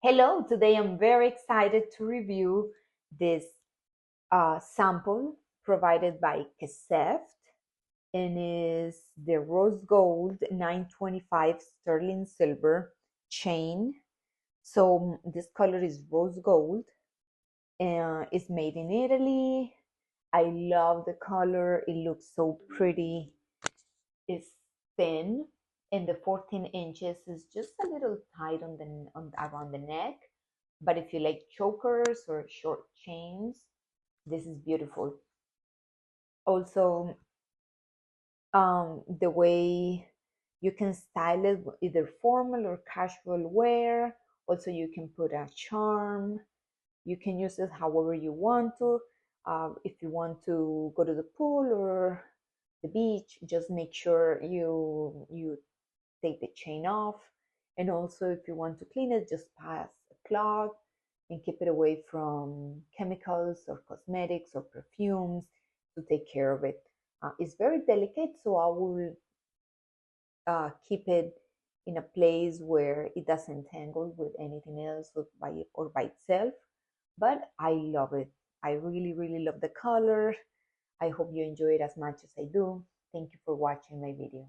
Hello, today I'm very excited to review this sample provided by KEZEF and is the rose gold 925 sterling silver chain. So this color is rose gold and it's made in Italy. I love the color, it looks so pretty. It's thin and the 14 inches is just a little tight around the neck. But if you like chokers or short chains, this is beautiful. Also, the way you can style it, either formal or casual wear. Also, you can put a charm. You can use it however you want to. If you want to go to the pool or the beach, just make sure you take the chain off. And also, if you want to clean it, just pass a cloth and keep it away from chemicals or cosmetics or perfumes to take care of it. It's very delicate, so I will keep it in a place where it doesn't tangle with anything else or by itself. But I love it. I really, really love the color. I hope you enjoy it as much as I do. Thank you for watching my video.